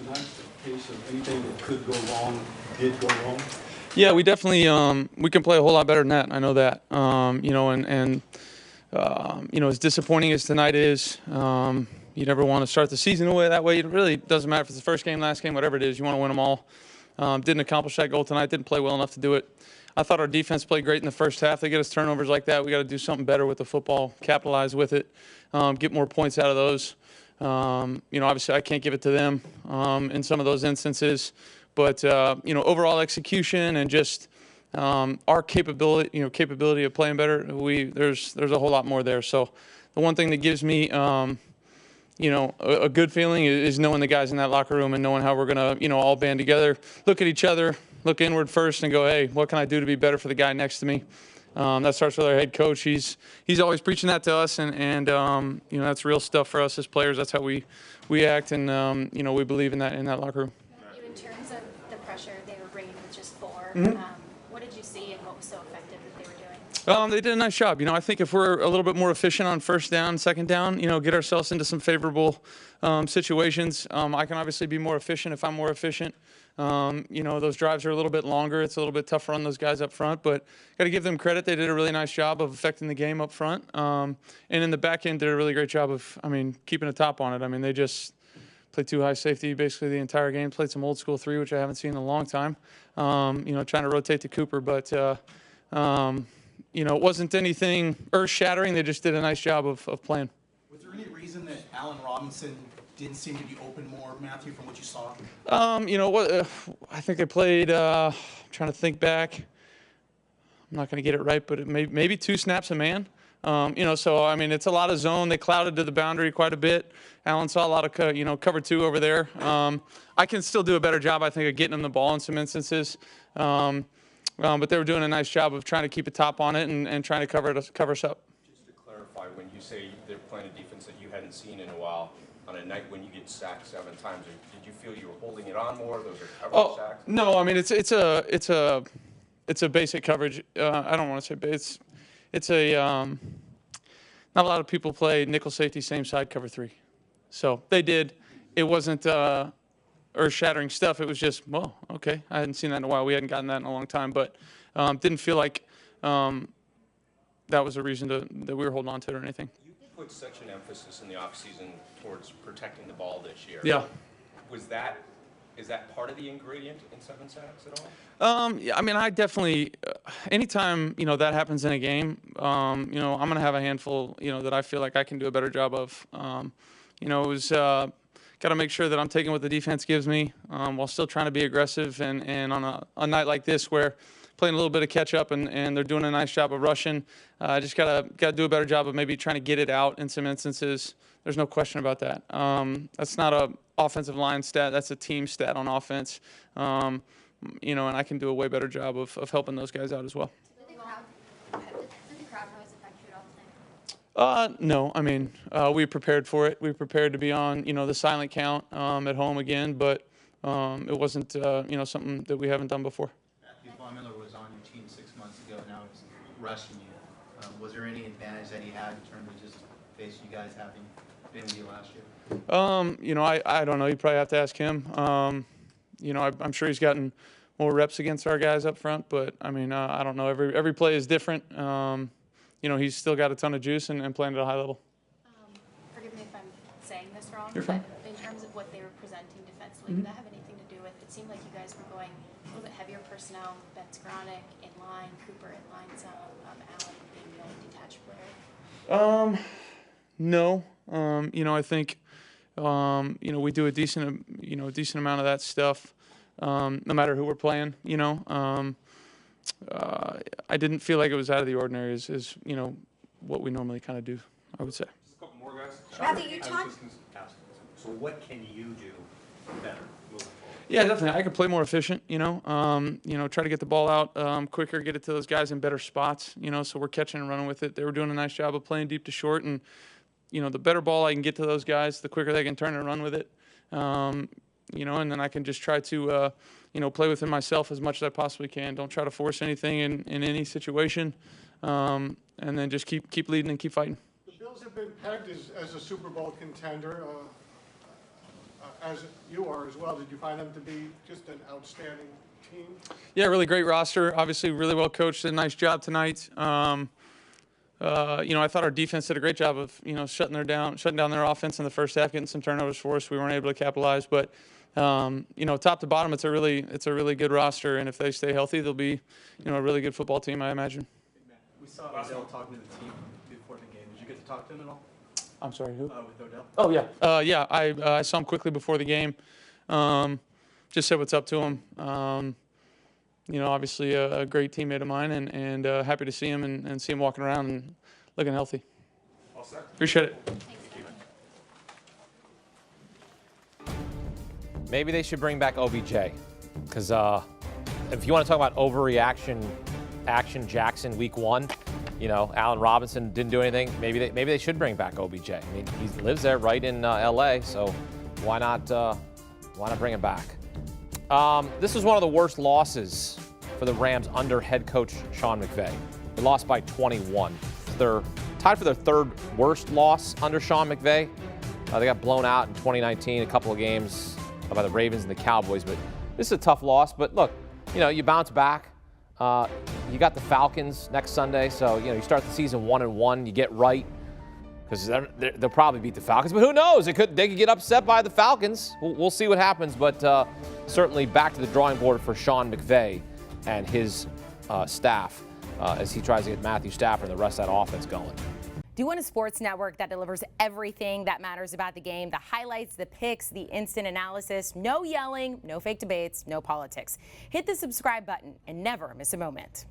tonight, in case of anything that could go wrong, did go wrong? Yeah, we definitely we can play a whole lot better than that. I know that. As disappointing as tonight is, you never want to start the season away that way. It really doesn't matter if it's the first game, last game, whatever it is. You want to win them all. Didn't accomplish that goal tonight. Didn't play well enough to do it. I thought our defense played great in the first half. They get us turnovers like that. We got to do something better with the football, capitalize with it, get more points out of those. Obviously I can't give it to them in some of those instances, but overall execution and just our capability of playing better. There's a whole lot more there. So the one thing that gives me a good feeling is knowing the guys in that locker room and knowing how we're gonna all band together, look at each other, look inward first, and go, hey, what can I do to be better for the guy next to me? That starts with our head coach. He's always preaching that to us, and that's real stuff for us as players. That's how we act, and we believe in that locker room. In terms of the pressure, they were bringing with just 4. What did you see, and what was so effective that they were doing? They did a nice job. I think if we're a little bit more efficient on first down, second down, get ourselves into some favorable situations. I can obviously be more efficient if I'm more efficient. Those drives are a little bit longer. It's a little bit tougher on those guys up front, but got to give them credit. They did a really nice job of affecting the game up front. And in the back end, did a really great job of, keeping a top on it. They just played too high safety basically the entire game. Played some old school 3, which I haven't seen in a long time. Trying to rotate to Cooper, but it wasn't anything earth-shattering. They just did a nice job of playing. Was there any reason that Allen Robinson didn't seem to be open more, Matthew, from what you saw? I think they played, I'm trying to think back. I'm not going to get it right, but maybe 2 snaps a man. It's a lot of zone. They clouded to the boundary quite a bit. Allen saw a lot of, cover 2 over there. I can still do a better job, I think, of getting them the ball in some instances. But they were doing a nice job of trying to keep a top on it and trying to cover us up. Just to clarify, when you say they're playing a defense that you hadn't seen in a while, on a night when you get sacked 7 times, did you feel you were holding it on more? Those are coverage sacks? No, it's a basic coverage. I don't want to say it's a not a lot of people play nickel safety same side cover 3, so they did. It wasn't earth-shattering stuff. It was just, well, okay. I hadn't seen that in a while. We hadn't gotten that in a long time, but didn't feel like that was a reason that we were holding on to it or anything. You put such an emphasis in the offseason towards protecting the ball this year. Yeah. Is that part of the ingredient in 7 sacks at all? Yeah, I definitely, anytime, that happens in a game, I'm going to have a handful, that I feel like I can do a better job of. It was, got to make sure that I'm taking what the defense gives me while still trying to be aggressive. And on a night like this where playing a little bit of catch up and they're doing a nice job of rushing, just got to do a better job of maybe trying to get it out in some instances. There's no question about that. That's not a offensive line stat. That's a team stat on offense. And I can do a way better job of helping those guys out as well. Did the crowd noise affect you at all tonight? No. We prepared for it. We prepared to be on, the silent count at home again, but it wasn't, something that we haven't done before. Matthew Stafford was on your team 6 months ago. Now he's rushing you. Was there any advantage that he had in terms of just facing you guys having been with you last year? I don't know. You probably have to ask him. I'm sure he's gotten more reps against our guys up front, but I don't know. Every play is different. He's still got a ton of juice and playing at a high level. Forgive me if I'm saying this wrong, You're fine. but in terms of what they were presenting defensively, did that have anything to do with, it seemed like you guys were going a little bit heavier personnel, Ben Skowronek in line, Cooper in line some, Allen being the only detached player? No. I think, we do a decent amount of that stuff, no matter who we're playing, I didn't feel like it was out of the ordinary is what we normally kind of do, I would say. Just a couple more guys. Matthew, you talked. So what can you do better moving forward? Yeah, definitely. I could play more efficient, try to get the ball out quicker, get it to those guys in better spots, so we're catching and running with it. They were doing a nice job of playing deep to short, and, the better ball I can get to those guys, the quicker they can turn and run with it. And then I can just try to, play within myself as much as I possibly can. Don't try to force anything in any situation, and then just keep leading and keep fighting. The Bills have been pegged as a Super Bowl contender. as you are as well. Did you find them to be just an outstanding team? Yeah, really great roster. Obviously, really well coached. Did a nice job tonight. I thought our defense did a great job of, shutting down their offense in the first half, getting some turnovers for us. We weren't able to capitalize, but top to bottom, it's a really good roster, and if they stay healthy, they'll be, a really good football team, I imagine. We saw Odell talking to the team before the game. Did you get to talk to him at all? I'm sorry, who? With Odell? Oh yeah, I saw him quickly before the game. Just said what's up to him. Obviously a great teammate of mine, and happy to see him and see him walking around and looking healthy. All set. Appreciate it. Maybe they should bring back OBJ, because if you want to talk about overreaction, Action Jackson week 1, Allen Robinson didn't do anything. Maybe they should bring back OBJ. I mean, he lives there right in LA, so why not bring him back? This is one of the worst losses for the Rams under head coach Sean McVay. They lost by 21. They're tied for their 3rd worst loss under Sean McVay. They got blown out in 2019, a couple of games by the Ravens and the Cowboys, but this is a tough loss. But look, you bounce back. You got the Falcons next Sunday, so you start the season 1-1. You get right, because they'll probably beat the Falcons. But who knows? They could get upset by the Falcons. We'll see what happens. But certainly back to the drawing board for Sean McVay and his staff as he tries to get Matthew Stafford and the rest of that offense going. Do you want a sports network that delivers everything that matters about the game? The highlights, the picks, the instant analysis, no yelling, no fake debates, no politics. Hit the subscribe button and never miss a moment.